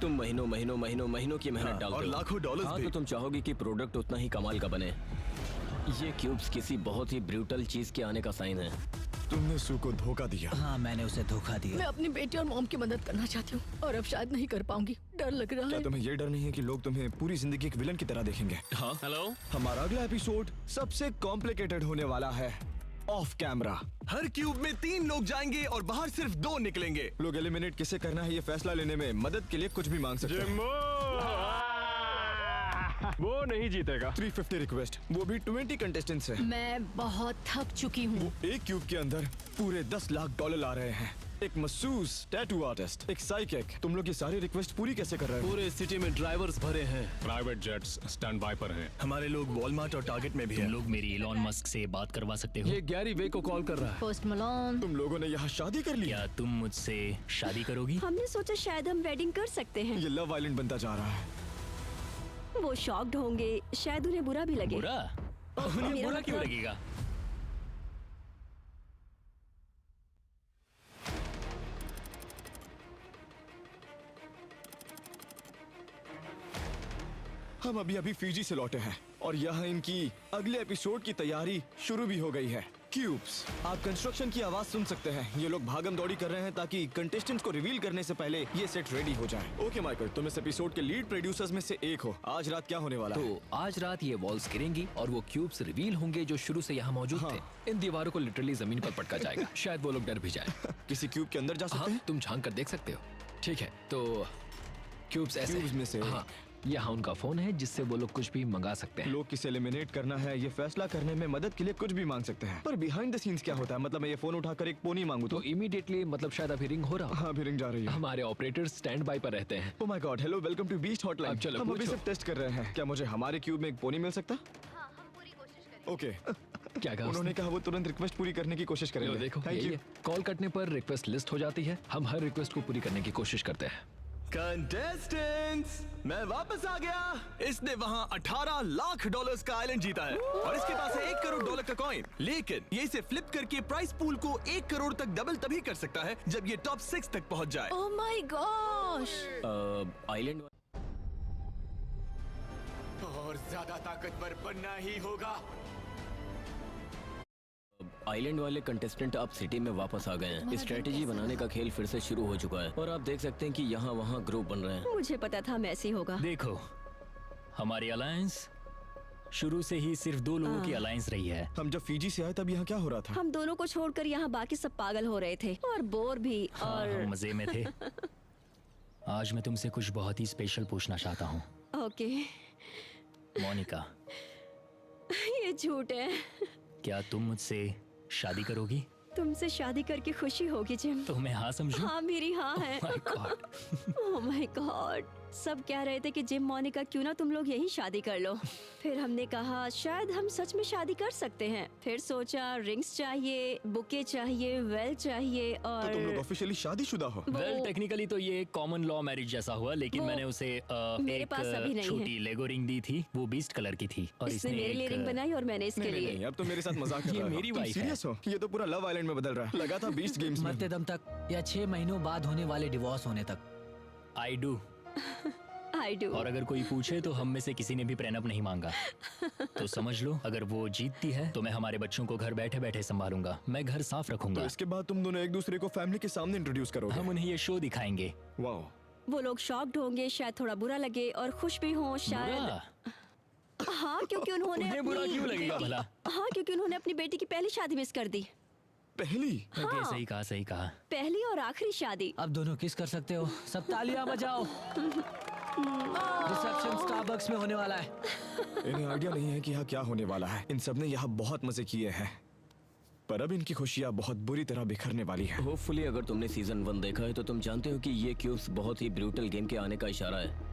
तुम महीनों की मेहनत डालते और हो। लाखों डॉलर्स हाँ, भी। तो तुम चाहोगे कि प्रोडक्ट उतना ही कमाल का बने। ये क्यूब्स किसी बहुत ही ब्रूटल चीज के आने का साइन है। तुमने सू को धोखा दिया। हाँ, मैंने उसे धोखा दिया। मैं अपनी बेटी और मॉम की मदद करना चाहती हूँ और अब शायद नहीं कर पाऊंगी। डर लग रहा क्या है। तुम्हें ये डर नहीं है कि लोग तुम्हें पूरी जिंदगी एक विलन की तरह देखेंगे? हाँ, हेलो। हमारा अगला एपिसोड सबसे कॉम्प्लिकेटेड होने वाला है। ऑफ कैमरा हर क्यूब में 3 लोग जाएंगे और बाहर सिर्फ 2 निकलेंगे। लोग एलिमिनेट किसे करना है ये फैसला लेने में मदद के लिए कुछ भी मांग सकते हैं। वो नहीं जीतेगा। 350 रिक्वेस्ट, वो भी 20 कंटेस्टेंट्स हैं। मैं बहुत थक चुकी हूँ। एक क्यूब के अंदर पूरे $10 लाख आ रहे हैं। एक मसूस टैटू आर्टिस्ट, एक साइकिक। तुम लोग ये सारी रिक्वेस्ट पूरी कैसे कर रहे हो? पूरे सिटी में ड्राइवर्स भरे हैं। प्राइवेट जेट्स स्टैंड बाय पर हैं। हमारे लोग वॉलमार्ट और टारगेट में भी तुम हैं। लोग मेरी इलॉन मस्क से बात करवा सकते हो? ये गैरी वे को कॉल कर रहा है। Post Malone. तुम लोगों ने यहाँ शादी कर ली? क्या तुम मुझसे शादी करोगी? हमने सोचा शायद हम वेडिंग कर सकते हैं। ये लव आइलैंड बनता जा रहा है। वो शॉक्ड होंगे, शायद उन्हें बुरा भी लगे। बुरा? उन्हें मेरा बुरा क्यों मतलब- लगेगा? हम अभी अभी फीजी से लौटे हैं और यहाँ इनकी अगले एपिसोड की तैयारी शुरू भी हो गई है। क्यूब्स, आप कंस्ट्रक्शन की आवाज सुन सकते हैं। ये लोग भागम दौड़ी कर रहे हैं ताकि कंटेस्टेंट्स को रिवील करने से पहले ये सेट रेडी हो जाए। ओके माइकल, तुम इस एपिसोड के लीड प्रोड्यूसर्स में से एक हो। आज रात क्या होने वाला है? तो आज रात ये वॉल्स गिरेंगी और वो क्यूब्स रिवील होंगे जो शुरू से यहाँ मौजूद थे। इन दीवारों को लिटरली जमीन पर पटका जाएगा। शायद वो लोग डर भी जाए। किसी क्यूब के अंदर जा सकते हाँ, हैं? तुम झांक कर देख सकते हो। ठीक है, तो क्यूब्स ऐसे क्यूब्स में से हाँ, यहाँ उनका फोन है जिससे वो लोग कुछ भी मंगा सकते हैं। लोग किसे एलिमिनेट करना है ये फैसला करने में मदद के लिए कुछ भी मांग सकते हैं। पर बिहाइंड द सीन्स क्या होता है? मतलब मैं ये फोन उठाकर एक पोनी मांगू तो तो? इमीडिएटली मतलब शायद अभी रिंग हो रहा हो। हाँ, अभी रिंग जा रही है। हमारे ऑपरेटर्स स्टैंड बाय पर रहते हैं। Oh my God, hello, welcome to beast hotline. अब चलो, हम अभी पूछो। सिर्फ टेस्ट कर रहे हैं। क्या मुझे हमारे क्यूब में एक पोनी मिल सकता? ओके। क्या कहा उन्होंने उसने? कहा वो तुरंत रिक्वेस्ट पूरी करने की कोशिश लो करेंगे। देखो, थैंक यू। कॉल कटने पर रिक्वेस्ट लिस्ट हो जाती है। हम हर रिक्वेस्ट को पूरी करने की कोशिश करते हैं। कंटेस्टेंट्स, मैं वापस आ गया। इसने वहाँ $18 लाख का आइलैंड जीता है और इसके पास है $1 करोड़ का कॉइन। लेकिन ये इसे फ्लिप करके प्राइस पूल को 1 करोड़ तक डबल तभी कर सकता है जब ये टॉप 6 तक पहुँच जाए। Oh my gosh. आइलैंड और ज्यादा ताकतवर बनना ही होगा। आइलैंड वाले कंटेस्टेंट अब सिटी में वापस आ गए हैं। स्ट्रेटेजी बनाने का खेल फिर से शुरू हो चुका है और आप देख सकते हैं कि यहाँ वहाँ ग्रुप बन रहे हैं। मुझे पता था मैसी होगा। देखो, हमारी अलायंस शुरू से ही सिर्फ 2 लोगों की अलायंस रही है। हम जब फीजी से आए तब यहाँ क्या हो रहा था? हम दोनों को छोड़कर यहाँ बाकी सब पागल हो रहे थे और बोर भी। हाँ, और हम मजे में थे। आज मैं तुमसे कुछ बहुत ही स्पेशल पूछना चाहता हूँ। ओके, मोनिका, ये झूठ है। क्या तुम मुझसे शादी करोगी? तुमसे शादी करके खुशी होगी जिम। तो मैं हाँ समझूं? हाँ, मेरी हाँ है। Oh my God. Oh my God, सब कह रहे थे कि जिम, मोनिका, क्यों ना तुम लोग यही शादी कर लो। फिर हमने कहा शायद हम सच में शादी कर सकते हैं। फिर सोचा रिंग्स चाहिए, बुके चाहिए, वेल चाहिए और तो तुम लोग ऑफिशियली शादीशुदा हो? वेल, टेक्निकली तो ये कॉमन लॉ मैरिज जैसा हुआ, लेकिन वो मैंने उसे मेरे पास अभी नहीं छोटी लेगो रिंग दी थी। वो बीस्ट कलर की थी और इसने मेरे लिए रिंग बनाई और मैंने इसके नहीं, लिए। नहीं, अब तो मेरे साथ मजाक कर ये रहे हो। मेरी तुम वाइफ है। सीरियस हो? ये तो पूरा लव आइलैंड में बदल रहा है। लगा था बीस्ट गेम्स में। मरते दम तक या 6 महीनों बाद होने वाले डिवोर्स होने तक। I do. I do. और अगर कोई पूछे तो हम में से किसी ने भी प्रेनअप नहीं मांगा। तो समझ लो, अगर वो जीतती है तो मैं हमारे बच्चों को घर बैठे बैठे संभालूंगा। मैं घर साफ तो रखूंगा। इसके बाद तुम दोनों एक दूसरे को फैमिली के सामने इंट्रोड्यूस करोगे? हम उन्हें ये शो दिखाएंगे। वाओ। वो लोग शॉक्ड होंगे, शायद थोड़ा बुरा लगे और खुश भी हों शायद। बुरा? हाँ, क्योंकि उन्होंने उन्हें बुरा अपनी क्यों लगेगा भला? हाँ, क्योंकि उन्होंने अपनी बेटी की पहली शादी मिस कर दी। पहली? ओके, सही कहा, सही कहा। पहली और आखिरी शादी। अब दोनों किस कर सकते हो। सब तालियां बजाओ। रिसेप्शन स्टारबक्स में होने वाला है। इन्हें आइडिया नहीं है कि यहाँ क्या होने वाला है। इन सब ने यहाँ बहुत मजे किए हैं, पर अब इनकी खुशियाँ बहुत बुरी तरह बिखरने वाली है। होपफुली अगर तुमने सीजन 1 देखा है तो तुम जानते हो कि ये क्यूब्स बहुत ही ब्रूटल गेम के आने का इशारा है।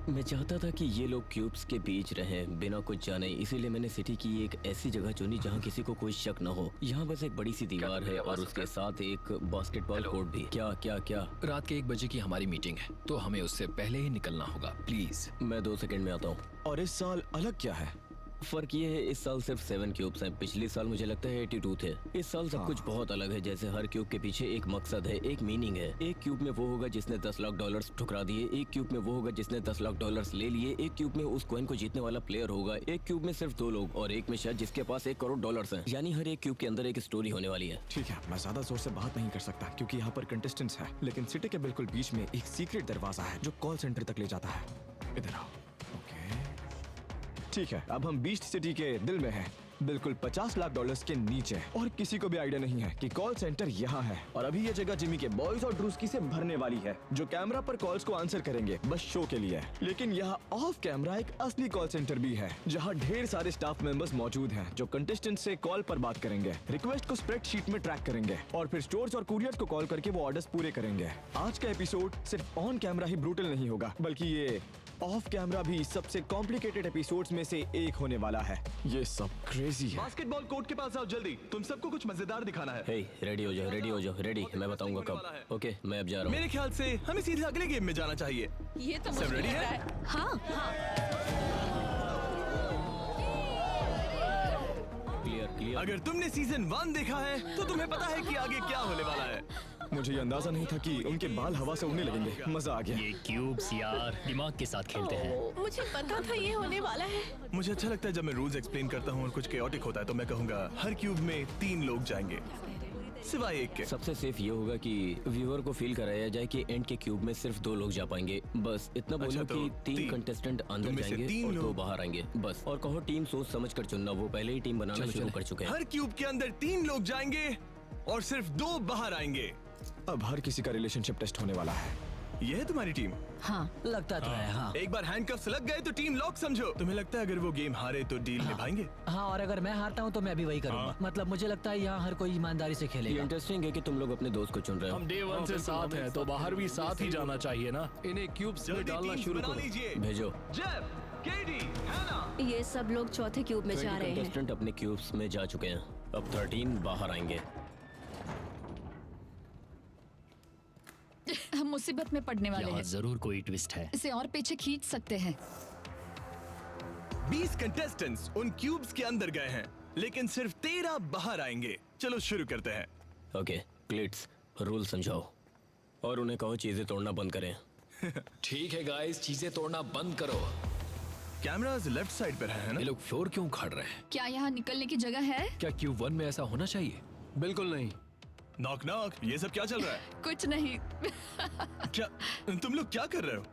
मैं चाहता था कि ये लोग क्यूब्स के बीच रहें बिना कुछ जाने, इसीलिए मैंने सिटी की एक ऐसी जगह चुनी जहाँ किसी को कोई शक न हो। यहाँ बस एक बड़ी सी दीवार है और उसके साथ एक बास्केटबॉल कोर्ट भी। क्या क्या क्या? रात के 1 बजे की हमारी मीटिंग है, तो हमें उससे पहले ही निकलना होगा। प्लीज। मैं 2 सेकंड में आता हूँ। और इस साल अलग क्या है? फर्क ये है इस साल सिर्फ 7 क्यूब्स हैं। पिछले साल मुझे लगता है 82 थे। इस साल सब कुछ बहुत अलग है। जैसे हर क्यूब के पीछे एक मकसद है, एक मीनिंग है। एक क्यूब में वो होगा जिसने $10 लाख ठुकरा दिए, एक क्यूब में वो होगा जिसने $10 लाख ले लिए, एक क्यूब में उस कॉइन को जीतने वाला प्लेयर होगा, एक क्यूब में सिर्फ 2 लोग और एक में शायद जिसके पास $1 करोड़ हैं। यानी हर एक क्यूब के अंदर एक स्टोरी होने वाली है। ठीक है, मैं ज्यादा जोर से बात नहीं कर सकता क्योंकि यहाँ पर कंटेस्टेंट्स हैं, लेकिन सिटी के बिल्कुल बीच में एक सीक्रेट दरवाजा है जो कॉल सेंटर तक ले जाता है। इधर आओ। ओके, ठीक है, अब हम बीस्ट सिटी के दिल में हैं, बिल्कुल $50 लाख के नीचे, और किसी को भी आइडिया नहीं है कि कॉल सेंटर यहाँ है। और अभी ये जगह जिमी के बॉयज और ड्रूस्की से भरने वाली है, जो कैमरा पर कॉल्स को आंसर करेंगे बस शो के लिए। लेकिन यहाँ ऑफ कैमरा एक असली कॉल सेंटर भी है, जहाँ ढेर सारे स्टाफ मेंबर्स मौजूद हैं जो कंटेस्टेंट से कॉल पर बात करेंगे, रिक्वेस्ट को स्प्रेडशीट में ट्रैक करेंगे और फिर स्टोर्स और कुरियर्स को कॉल करके वो ऑर्डर्स पूरे करेंगे। आज का एपिसोड सिर्फ ऑन कैमरा ही ब्रूटल नहीं होगा, बल्कि ये ऑफ कैमरा भी सबसे कॉम्प्लिकेटेड एपिसोड्स में से एक होने वाला है। ये सब क्रेजी है। बास्केटबॉल कोर्ट के पास आओ जल्दी, तुम सबको कुछ मजेदार दिखाना है। हे, रेडी हो जाओ, रेडी हो जाओ, रेडी। मैं बताऊंगा कब। ओके, मैं अब जा रहा हूँ। मेरे ख्याल से हमें सीधे अगले गेम में जाना चाहिए। ये तो सब मुझे ready लग रहा है? हाँ हाँ। Clear clear. अगर तुमने सीजन 1 देखा है तो तुम्हें पता है कि आगे क्या होने वाला है। मुझे ये अंदाजा नहीं था कि उनके बाल हवा से उड़ने लगेंगे। मजा आ गया। ये क्यूब्स यार दिमाग के साथ खेलते हैं। ओ, मुझे पता था ये होने वाला है। मुझे अच्छा लगता है जब मैं रूल्स एक्सप्लेन करता हूँ और कुछ केओटिक होता है तो मैं कहूँगा हर क्यूब में 3 लोग जाएंगे सिवाय एक के। सबसे सेफ ये होगा कि व्यूअर को फील कराया जाए कि एंड के क्यूब में सिर्फ 2 लोग जा पाएंगे। बस इतना बोलो अच्छा, तो कि 3 तीन। कंटेस्टेंट अंदर तुम में से जाएंगे 3 और 2 लोग। बाहर आएंगे बस। और कहो टीम सोच समझ कर चुनना, वो पहले ही टीम बनाना शुरू कर चुके हैं। हर क्यूब के अंदर 3 लोग जाएंगे और सिर्फ 2 बाहर आएंगे। अब हर किसी का रिलेशनशिप टेस्ट होने वाला है। ये है तुम्हारी टीम। हाँ, लगता तो है। हाँ एक बार हैंडकफ्स लग गए तो टीम लॉक समझो। तुम्हें लगता है अगर वो गेम हारे तो डील निभाएंगे? हाँ, और अगर मैं हारता हूँ तो मैं भी वही करूंगा। मतलब मुझे लगता है यहाँ हर कोई ईमानदारी से ये खेलेगा। इंटरेस्टिंग है कि तुम लोग अपने दोस्त को चुन रहे हो। हम डे 1 से साथ हैं तो बाहर भी साथ ही जाना चाहिए ना। इन्हें क्यूब्स में जल्दी डालना टीम्स शुरू बना करो। लीजिए। भेजो। जेफ, केडी, हैना। ये सब लोग चौथे क्यूब में 20 जा रहे हैं। कंटेस्टेंट अपने क्यूब्स में जा चुके हैं। अब 13 बाहर आएंगे। हम मुसीबत में पड़ने वाले यहाँ हैं। जरूर कोई ट्विस्ट है। इसे और पीछे खींच सकते हैं। 20 कंटेस्टेंट्स उन क्यूब्स के अंदर गए हैं, लेकिन सिर्फ 13 बाहर आएंगे। चलो शुरू करते हैं। ओके, क्लिट्स रूल समझाओ और उन्हें कहो चीजें तोड़ना बंद करें। ठीक है गाइस, चीजें तोड़ना बंद करो। कैमरास लेफ्ट साइड पर है ना? ये लोग फ्लोर क्यों उखाड़ रहे हैं? क्या यहाँ निकलने की जगह है? क्या क्यूब 1 में ऐसा होना चाहिए? बिल्कुल नहीं। नॉक नॉक, ये सब क्या चल रहा है? कुछ नहीं। क्या तुम लोग क्या कर रहे हो?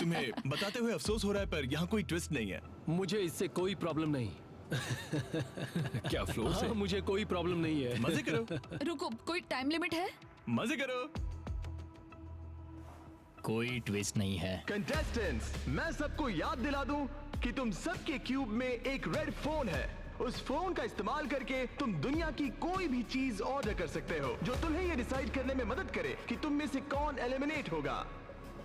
तुम्हें बताते हुए अफसोस हो रहा है पर यहाँ कोई ट्विस्ट नहीं है। मुझे इससे कोई प्रॉब्लम नहीं। क्या फ्लोर से? हाँ, मुझे कोई प्रॉब्लम नहीं है। मजे करो, रुको, कोई टाइम लिमिट है? मजे करो। कोई ट्विस्ट नहीं है। कंटेस्टेंट्स, मैं सबको याद दिला दूं कि तुम सबके क्यूब में एक रेड फोन है। उस फोन का इस्तेमाल करके तुम दुनिया की कोई भी चीज ऑर्डर कर सकते हो जो तुम्हें ये डिसाइड करने में मदद करे कि तुम में से कौन एलिमिनेट होगा।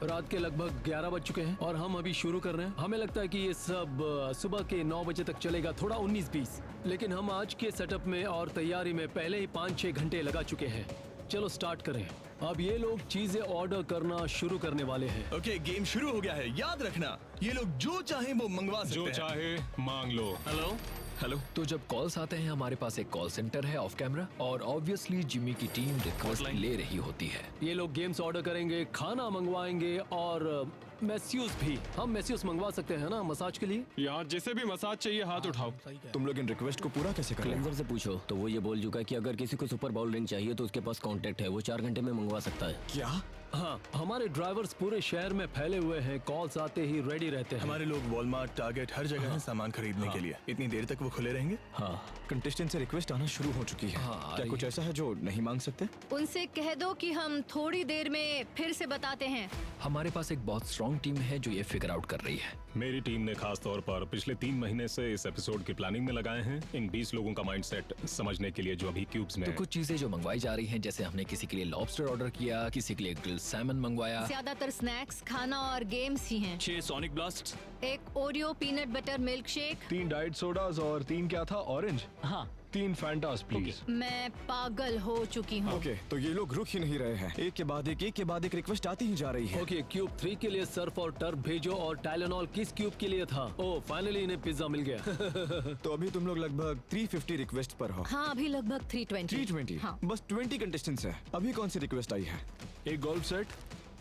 रात के लगभग 11 बज चुके हैं और हम अभी शुरू कर रहे हैं। हमें लगता है कि ये सब सुबह के 9 बजे तक चलेगा, थोड़ा 19-20। लेकिन हम आज के सेटअप में और तैयारी में पहले ही 5-6 घंटे लगा चुके हैं। चलो स्टार्ट करें। अब ये लोग चीजें ऑर्डर करना शुरू करने वाले हैं। ओके, गेम शुरू हो गया है। याद रखना, ये लोग जो चाहे वो मंगवा सकते जो हैं। चाहे मांग लो। Hello, hello. तो जब कॉल्स आते हैं हमारे पास एक कॉल सेंटर है ऑफ कैमरा और ऑब्वियसली जिमी की टीम रिक्वेस्ट ले रही होती है। ये लोग गेम्स ऑर्डर करेंगे, खाना मंगवाएंगे और मैस्यूस भी। हम मैस्यूस मंगवा सकते हैं ना मसाज के लिए? यहाँ जिसे भी मसाज चाहिए हाथ उठाओ। तुम लोग इन रिक्वेस्ट को पूरा कैसे कर रहे हो? क्लेंजर से पूछो तो वो ये बोल चुका है कि अगर किसी को सुपर बाउल रिंग चाहिए तो उसके पास कांटेक्ट है, वो 4 घंटे में मंगवा सकता है। क्या? हाँ, हमारे ड्राइवर्स पूरे शहर में फैले हुए हैं, कॉल्स आते ही रेडी रहते हैं। हमारे लोग वॉलमार्ट, टारगेट हर जगह हैं सामान खरीदने के लिए। इतनी देर तक वो खुले रहेंगे? हाँ, कंटेस्टेंट से रिक्वेस्ट आना शुरू हो चुकी है। हाँ, क्या कुछ ऐसा है जो नहीं मांग सकते? उनसे कह दो कि हम थोड़ी देर में फिर से बताते हैं। हमारे पास एक बहुत स्ट्रॉन्ग टीम है जो ये फिगर आउट कर रही है। मेरी टीम ने खास तौर पर पिछले 3 महीने से इस एपिसोड की प्लानिंग में लगाए हैं इन 20 लोगों का माइंडसेट समझने के लिए जो अभी क्यूब्स में तो है। कुछ चीजें जो मंगवाई जा रही हैं, जैसे हमने किसी के लिए लॉबस्टर ऑर्डर किया, किसी के लिए ग्रिल्ड सैमन मंगवाया। ज्यादातर स्नैक्स, खाना और गेम्स ही हैं। 6 सोनिक ब्लास्ट, एक Oreo peanut butter milk shake, 3 diet sodas और 3 क्या था, ऑरेंज। हाँ, 3 फैंटास प्लीज। मैं पागल हो चुकी हूँ। ओके, तो ये लोग रुक ही नहीं रहे हैं। एक के बाद एक रिक्वेस्ट आती ही जा रही है। ओके, क्यूब 3 के लिए सर्फ और टर्फ भेजो, और टाइलेनॉल किस क्यूब के लिए था? ओह, फाइनली इन्हें पिज्जा मिल गया। तो अभी तुम लोग लगभग 350 रिक्वेस्ट पर हो। हाँ, अभी लगभग 320। 320। हाँ। बस 20 कंटेस्टेंट्स हैं। अभी कौन सी रिक्वेस्ट आई है? एक गोल्फ सेट।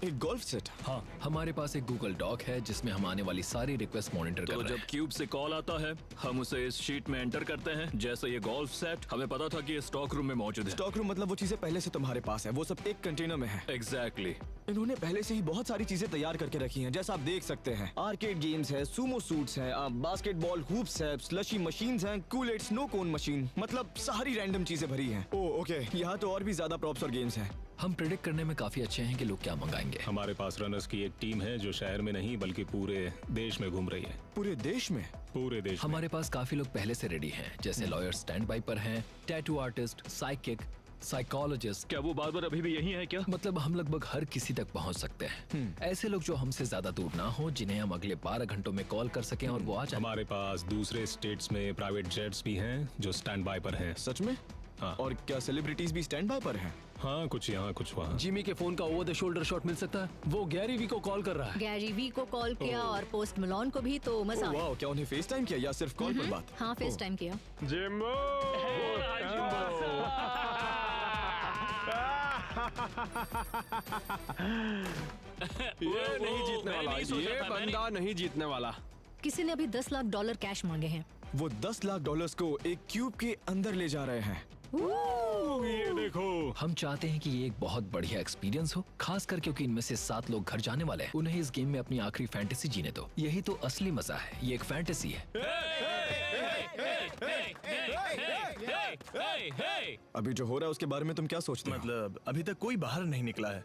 एक गोल्फ सेट। हाँ, हमारे पास एक गूगल डॉक है जिसमें हम आने वाली सारी रिक्वेस्ट मॉनिटर कर तो रहे जब हैं। क्यूब से कॉल आता है हम उसे इस शीट में एंटर करते हैं। जैसे ये गोल्फ सेट, हमें पता था कि ये स्टॉक रूम में मौजूद है। स्टॉक रूम मतलब वो चीजें पहले से तुम्हारे पास है, वो सब एक कंटेनर में है। एग्जैक्टली। इन्होंने पहले से ही बहुत सारी चीजें तैयार करके रखी हैं, जैसा आप देख सकते हैं। आर्केड गेम्स है, सूमो सूट्स हैं, बास्केटबॉल हूप्स है, स्लशी मशीन्स हैं, कूलेट स्नो कोन मशीन, मतलब सारी रैंडम चीजें भरी हैं। ओह ओके, यहाँ तो और भी ज्यादा प्रॉप्स और गेम्स हैं। हम प्रिडिक्ट करने में काफी अच्छे हैं कि लोग क्या मंगाएंगे। हमारे पास रनर्स की एक टीम है जो शहर में नहीं बल्कि पूरे देश में घूम रही है। पूरे देश में? पूरे देश में। हमारे पास काफी लोग पहले से रेडी हैं, जैसे लॉयर स्टैंड बाई पर हैं, टैटू आर्टिस्ट, साइकिक, साइकोलॉजिस्ट। क्या वो बार्बर अभी भी यही है क्या? मतलब हम लगभग हर किसी तक पहुंच सकते हैं। ऐसे लोग जो हमसे ज्यादा दूर ना हो, जिन्हें हम अगले 12 घंटों में कॉल कर सकें और वो आ जाए। हमारे पास दूसरे स्टेट्स में प्राइवेट जेट्स भी हैं जो स्टैंड बाय पर हैं। सच में? हाँ। और क्या सेलिब्रिटीज भी स्टैंड बाय पर हैं? हाँ, कुछ यहाँ कुछ वहाँ। जिमी के फोन का ओवर द शोल्डर शॉट मिल सकता है। वो गैरी वी को कॉल कर रहा है। गैरी वी को कॉल किया और पोस्ट मलोन को भी, तो मजा ओह आया। वाह, क्या उन्हें फेस टाइम किया या सिर्फ कॉल पर बात? हाँ, फेस टाइम किया। जिम्बो! ये नहीं जीतने वाला, ये बंदा नहीं जीतने वाला। किसी ने अभी $10 लाख कैश मांगे हैं। वो $10 लाख को एक क्यूब के अंदर ले जा रहे हैं। ये देखो। हम चाहते हैं कि ये एक बहुत बढ़िया एक्सपीरियंस हो, खासकर क्योंकि इनमें से 7 लोग घर जाने वाले हैं। उन्हें इस गेम में अपनी आखिरी फैंटेसी जीने दो। यही तो असली मजा है, ये एक फैंटेसी है। अभी जो हो रहा है उसके बारे में तुम क्या सोचते हो? मतलब अभी तक कोई बाहर नहीं निकला है।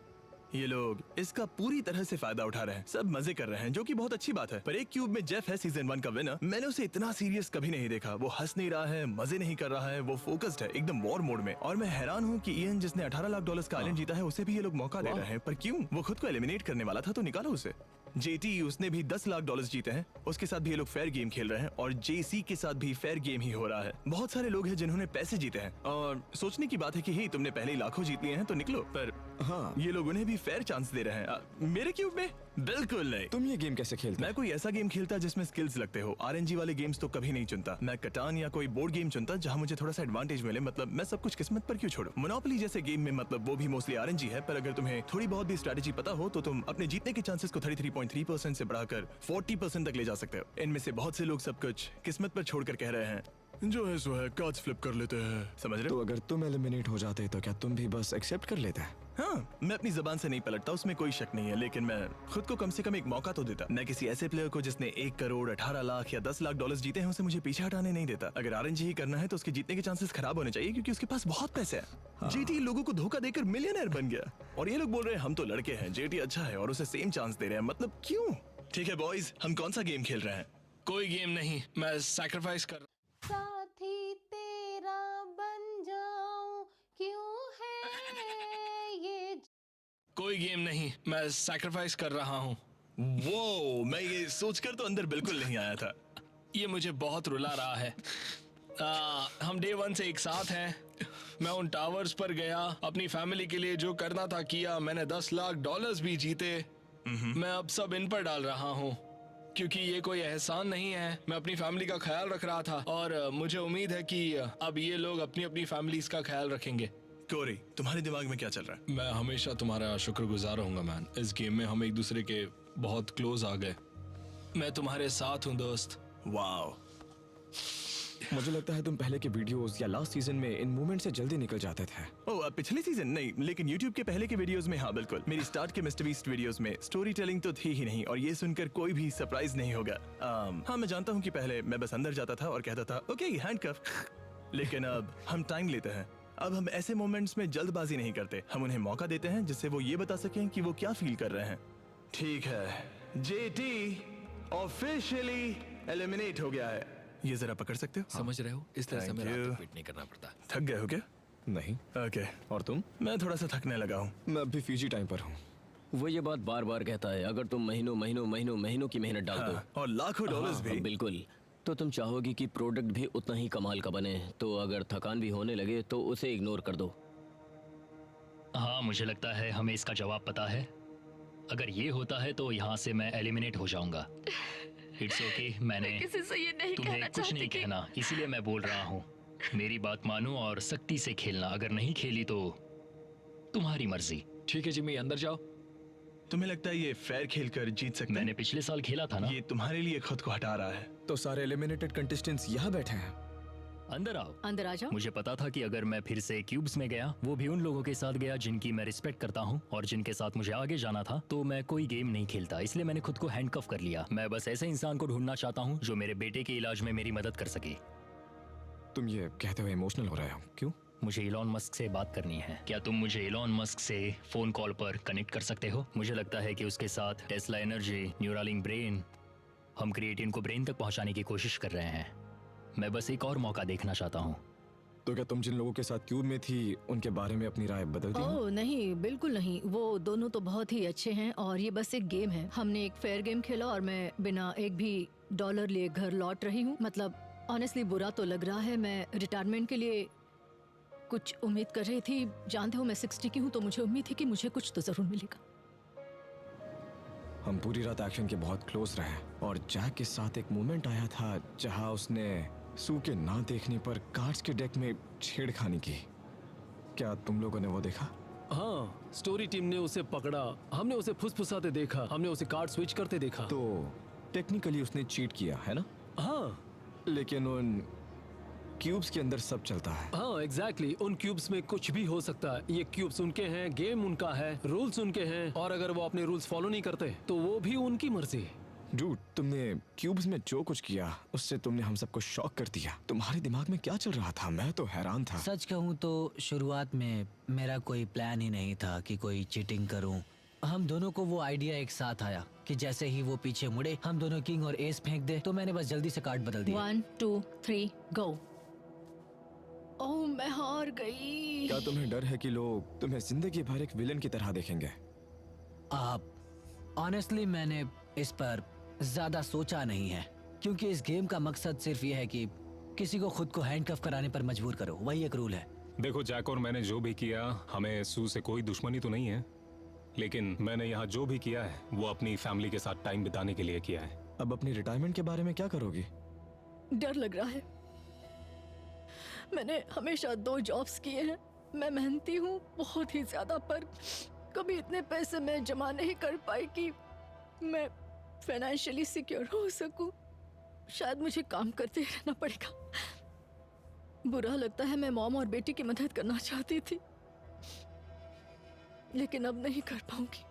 ये लोग इसका पूरी तरह से फायदा उठा रहे हैं, सब मजे कर रहे हैं, जो कि बहुत अच्छी बात है। पर एक क्यूब में जेफ है, सीजन 1 का विनर। मैंने उसे इतना सीरियस कभी नहीं देखा। वो हंस नहीं रहा है, मजे नहीं कर रहा है, वो फोकस्ड है, एकदम वॉर मोड में। और मैं हैरान हूँ कि इयन जिसने $18 लाख का आइलैंड जीता है, उसे भी ये लोग मौका दे रहे हैं। पर क्यों? वो खुद को एलिमिनेट करने वाला था, तो निकालो उसे। जेटी, उसने भी $10 लाख जीते हैं, उसके साथ भी ये लोग फेयर गेम खेल रहे हैं। और जेसी के साथ भी फेयर गेम ही हो रहा है। बहुत सारे लोग हैं जिन्होंने पैसे जीते हैं, और सोचने की बात है कि ही तुमने पहले ही लाखों जीत लिए हैं तो निकलो। पर हाँ, ये लोग उन्हें भी फेयर चांस दे रहे हैं। मेरे क्यूब में बिल्कुल नहीं। तुम ये गेम कैसे खेलते? मैं कोई ऐसा गेम खेलता जिसमें स्किल्स लगते हो। आरएनजी वाले गेम्स तो कभी नहीं चुनता। मैं कटान या कोई बोर्ड गेम चुनता जहां मुझे थोड़ा सा एडवांटेज मिले। मतलब मैं सब कुछ किस्मत पर क्यों छोड़ूं? मोनोपोली जैसे गेम में मतलब वो भी मोस्टली आरएनजी है, पर अगर तुम्हें थोड़ी बहुत भी स्ट्रेटेजी पता हो तो तुम अपने जीतने के चांसेस को 33.3% से बढ़ाकर 40% तक ले जा सकते हो। इनमें से बहुत से लोग सब कुछ किस्मत पर छोड़कर कह रहे हैं जो है सो है, कार्ड्स फ्लिप कर लेते हैं। समझ रहे तो हो? अगर तुम एलिमिनेट हो जाते तो क्या तुम भी बस एक्सेप्ट कर लेते? हाँ, मैं अपनी जबान से नहीं पलटता, उसमें कोई शक नहीं है। लेकिन मैं खुद को कम से कम एक मौका तो देता। मैं किसी ऐसे प्लेयर को जिसने 1 करोड़ 18 लाख या $10 लाख जीते हैं, उसे मुझे पीछे हटाने नहीं देता। अगर आरएनजी ही करना है तो उसके जीतने के चांसेस खराब होने चाहिए, क्योंकि उसके पास बहुत पैसे है। जेटी लोगों को धोखा देकर मिलियनर बन गया, और ये लोग बोल रहे हैं हम तो लड़के हैं, जेटी अच्छा है, और उसे सेम चांस दे रहे हैं। मतलब क्यों? ठीक है बॉयज, हम कौन सा गेम खेल रहे हैं? कोई गेम नहीं, मैं सैक्रिफाइस कर साथी तेरा बन जाऊं, क्यों है ये? कोई गेम नहीं, मैं सैक्रिफाइस कर रहा हूँ। वो मैं ये सोचकर तो अंदर बिल्कुल नहीं आया था। ये मुझे बहुत रुला रहा है। हम डे 1 से एक साथ हैं। मैं उन टावर्स पर गया, अपनी फैमिली के लिए जो करना था किया। मैंने $10 लाख भी जीते। मैं अब सब इन पर डाल रहा हूँ, क्योंकि ये कोई एहसान नहीं है। मैं अपनी फैमिली का ख्याल रख रहा था, और मुझे उम्मीद है कि अब ये लोग अपनी अपनी फैमिलीज का ख्याल रखेंगे। कोरी, तुम्हारे दिमाग में क्या चल रहा है? मैं हमेशा तुम्हारा शुक्रगुजार रहूंगा मैन। इस गेम में हम एक दूसरे के बहुत क्लोज आ गए। मैं तुम्हारे साथ हूँ दोस्त। वाओ, मुझे लगता है तुम पहले के वीडियोस या लास्ट सीजन में इन मोमेंट से जल्दी निकल जाते थे। ओह, पिछले सीजन नहीं, लेकिन YouTube के पहले के वीडियोस में हाँ बिल्कुल। मेरी स्टार्ट के मिस्टर बीस्ट वीडियोस में स्टोरी टेलिंग तो थी ही नहीं, और ये सुनकर कोई भी सरप्राइज नहीं होगा। हाँ, मैं जानता हूँ कि पहले मैं बस अंदर जाता था और कहता था ओके हैंडकफ, लेकिन अब हम टाइम लेते हैं। अब हम ऐसे मोमेंट्स में जल्दबाजी नहीं करते, हम उन्हें मौका देते हैं जिससे वो ये बता सकें कि वो क्या फील कर रहे हैं। ठीक है, जेटी ऑफिशियली एलिमिनेट हो गया है। ये जरा पकड़ सकते हो? समझ रहे हो, इस तरह से Thank हमें रात you. तक वेट नहीं करना पड़ता। थक गए हो क्या? नहीं। ओके, और तुम? मैं थोड़ा सा थकने लगा हूँ। मैं अभी फीजी टाइम पर हूँ। वो ये बात बार बार कहता है, अगर तुम महीनों की मेहनत डाल दो और लाखों डॉलर्स भी। बिल्कुल, तो तुम चाहोगी कि प्रोडक्ट भी उतना ही कमाल का बने, तो अगर थकान भी होने लगे तो उसे इग्नोर कर दो। हाँ, मुझे लगता है हमें इसका जवाब पता है। अगर ये होता है तो यहाँ से मैं एलिमिनेट हो जाऊंगा। इट्स ओके, मैंने किसी से ये नहीं तुम्हें कहना कुछ चाहती नहीं कि- कहना, इसीलिए मैं बोल रहा हूँ। मेरी बात मानो और सख्ती से खेलना। अगर नहीं खेली तो तुम्हारी मर्जी। ठीक है जिमी, अंदर जाओ। तुम्हें लगता है ये फेयर खेल कर जीत सकते हैं? मैंने पिछले साल खेला था ना। ये तुम्हारे लिए खुद को हटा रहा है। तो सारे एलिमिनेटेड कंटेस्टेंट्स यहाँ बैठे हैं। अंदर आओ। अंदर आ जाओ। मुझे पता था कि अगर मैं फिर से क्यूब्स में गया, वो भी उन लोगों के साथ गया जिनकी मैं रिस्पेक्ट करता हूँ और जिनके साथ मुझे आगे जाना था, तो मैं कोई गेम नहीं खेलता। इसलिए मैंने खुद को हैंडकफ कर लिया। मैं बस ऐसे इंसान को ढूंढना चाहता हूँ जो मेरे बेटे के इलाज में मेरी मदद कर सके। तुम ये कहते हुए इमोशनल हो रहे हो, क्यों? मुझे इलॉन मस्क से बात करनी है। क्या तुम मुझे इलॉन मस्क से फोन कॉल पर कनेक्ट कर सकते हो? मुझे लगता है कि उसके साथ टेस्ला एनर्जी, न्यूरालिंक ब्रेन, हम क्रिएटिन को ब्रेन तक पहुंचाने की कोशिश कर रहे हैं। मैं बस एक और मौका देखना चाहता हूँ। तो क्या तुम जिन लोगों के साथ क्यूब में थी उनके बारे में अपनी राय बदल दी है? ओह नहीं, बिल्कुल नहीं। वो दोनों तो बहुत ही अच्छे हैं और ये बस एक गेम है। हमने एक फेयर गेम खेला और मैं बिना एक भी डॉलर लिए घर लौट रही हूँ। मतलब ऑनेस्टली बुरा तो लग रहा है। मैं रिटायरमेंट के लिए कुछ उम्मीद कर रही थी। जानते हो मैं 60 की हूँ, तो मुझे उम्मीद थी कि मुझे कुछ तो जरूर मिलेगा। हम पूरी रात एक्शन के बहुत क्लोज रहे और जैक के साथ एक मोमेंट आया था जहां उसने सू के ना देखने पर कार्ड्स के डेक में छेड़खानी की। क्या तुम लोगों ने वो देखा? हाँ, स्टोरी टीम ने उसे पकड़ा, हमने उसे फुसफुसाते देखा, हमने उसे कार्ड स्विच करते देखा। तो टेक्निकली उसने चीट किया है ना? हाँ, लेकिन उन क्यूब्स के अंदर सब चलता है। हाँ एग्जैक्टली। उन क्यूब्स में कुछ भी हो सकता है। ये क्यूब्स उनके हैं, गेम उनका है, रूल्स उनके हैं, और अगर वो अपने रूल्स फॉलो नहीं करते तो वो भी उनकी मर्जी। डूड, तुमने क्यूब्स में जो कुछ किया उससे तुमने हम सबको शॉक कर दिया। तुम्हारे दिमाग में क्या चल रहा था? मैं तो हैरान था। सच कहूँ तो शुरुआत में मेरा कोई प्लान ही नहीं था कि कोई चीटिंग करूं। हम दोनों को वो आइडिया एक साथ आया कि जैसे ही वो पीछे मुड़े हम दोनों किंग और एस फेंक दे, तो मैंने बस जल्दी से कार्ड बदल दिया। 1 2 3 गो। ओह मैं हार गई। क्या तुम्हें डर है कि लोग तुम्हें जिंदगी भर एक विलन की तरह देखेंगे? ऑनेस्टली मैंने इस पर ज्यादा सोचा नहीं है, क्योंकि इस गेम का मकसद सिर्फ ये है कि किसी को खुद को हैंडकफ कराने पर मजबूर करो। वही एक रूल है। देखो जैक और मैंने जो भी किया, हमें सू से कोई दुश्मनी तो नहीं है, लेकिन मैंने यहाँ जो भी किया है वो अपनी फैमिली के साथ टाइम बिताने के लिए किया है। अब अपनी रिटायरमेंट के बारे में क्या करोगी? डर लग रहा है। मैंने हमेशा 2 जॉब्स किए हैं। मैं मेहनती हूँ बहुत ही ज्यादा, पर कभी इतने पैसे मैं जमा नहीं कर पाई कि मैं फाइनेंशियली सिक्योर हो सकूं। शायद मुझे काम करते रहना पड़ेगा। बुरा लगता है, मैं मॉम और बेटी की मदद करना चाहती थी, लेकिन अब नहीं कर पाऊंगी।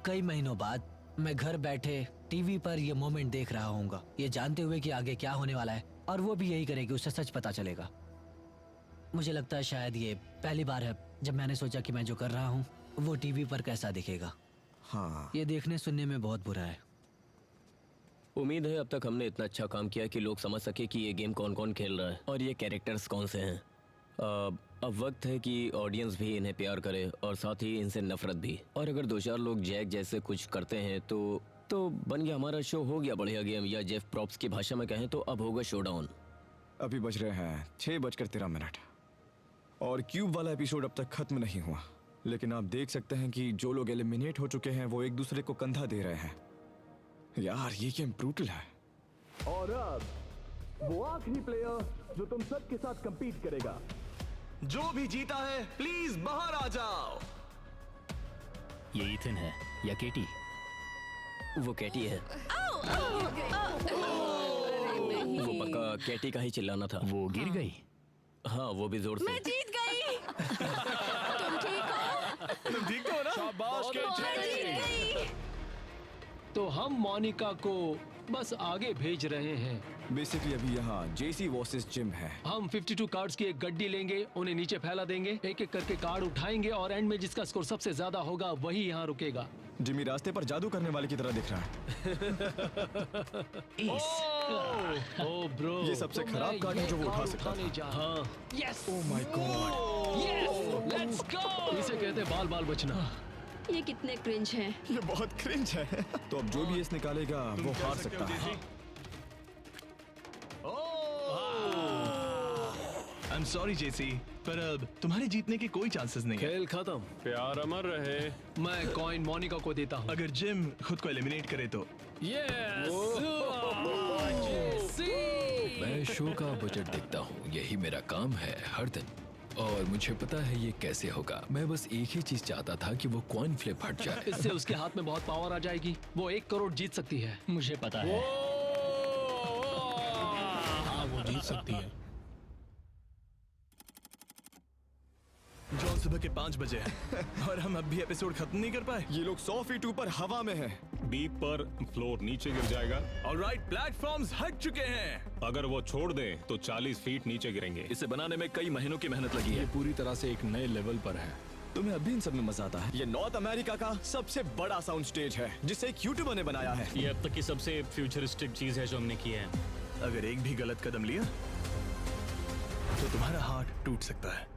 कई महीनों बाद मैं घर बैठे टीवी पर ये मोमेंट देख रहा हूँगा, ये जानते हुए कि आगे क्या होने वाला है, और वो भी यही करेगी, उसे सच पता चलेगा। मुझे लगता है शायद ये पहली बार है जब मैंने सोचा कि मैं जो कर रहा हूँ वो टीवी पर कैसा दिखेगा। हाँ, ये देखने सुनने में बहुत बुरा है। उम्मीद है अब तक हमने इतना अच्छा काम किया कि लोग समझ सके कि ये गेम कौन कौन खेल रहा है और ये कैरेक्टर्स कौन से हैं। अब वक्त है कि ऑडियंस भी इन्हें प्यार करे और साथ ही इनसे नफरत भी। और अगर 2-4 लोग जैक जैसे कुछ करते हैं तो बन गया हमारा शो, हो गया बढ़िया गेम, या जेफ प्रॉप्स की भाषा में कहें तो अब होगा शोडाउन। अभी बज रहे हैं 6:13 और क्यूब वाला एपिसोड अब तक खत्म नहीं हुआ, लेकिन आप देख सकते हैं कि जो लोग एलिमिनेट हो चुके हैं वो एक दूसरे को कंधा दे रहे हैं। यार ये गेम ब्रूटल है। और अब वो आखिरी प्लेयर जो तुम सबके साथ कंपीट करेगा। जो भी जीता है प्लीज बाहर आ जाओ। ये इथन है या केटी? वो कैटी है। वो पक्का कैटी का ही चिल्लाना था। वो गिर गई। हाँ वो भी जोर से। मैं जीत गई। तुम ठीक हो? तुम ठीक हो ना? शाबाश मैं जीत गई। तो हम मोनिका को बस आगे भेज रहे हैं। बेसिकली अभी यहाँ जेसी वर्सेस जिम है। हम 52 कार्ड्स की एक गड्डी लेंगे, उन्हें नीचे फैला देंगे, एक एक करके कार्ड उठाएंगे और एंड में जिसका स्कोर सबसे ज्यादा होगा वही यहाँ रुकेगा। जिमी रास्ते पर जादू करने वाले की तरह दिख रहा है। ओह ब्रो, ये सबसे खराब कार्ड है जो वो उठा सकता था। हाँ, yes, oh my God, yes, let's go. इसे कहते हैं बाल बाल बचना। ये कितने क्रिंज हैं। ये बहुत क्रिंज है। तो अब जो भी इस निकालेगा वो हार सकता है। I'm sorry जेसी, पर अब तुम्हारे जीतने के कोई चांसेस नहीं है। खेल खत्म। प्यार अमर रहे। मैं कॉइन मोनिका को देता हूँ। अगर जिम खुद को एलिमिनेट करे तो। मैं शो का बजट देखता हूँ, यही मेरा काम है हर दिन, और मुझे पता है ये कैसे होगा। मैं बस एक ही चीज चाहता था कि वो कॉइन फ्लिप हट जाए। इससे उसके हाथ में बहुत पावर आ जाएगी, वो 1 करोड़ जीत सकती है। मुझे पता है। हाँ, वो जीत सकती है। जॉन सुबह के 5 बजे है और हम अब भी एपिसोड खत्म नहीं कर पाए। ये लोग 100 फीट ऊपर हवा में हैं। बीप पर फ्लोर नीचे गिर जाएगा। ऑलराइट, प्लेटफॉर्म्स हट चुके हैं। अगर वो छोड़ दें तो 40 फीट नीचे गिरेंगे। इसे बनाने में कई महीनों की मेहनत लगी है। पूरी तरह से एक नए लेवल पर है। तुम्हें अभी इन सब में मजा आता है? ये नॉर्थ अमेरिका का सबसे बड़ा साउंड स्टेज है जिसे एक यूट्यूबर ने बनाया है। ये अब तक की सबसे फ्यूचरिस्टिक चीज है जो हमने की है। अगर एक भी गलत कदम लिया तो तुम्हारा हार्ट टूट सकता है।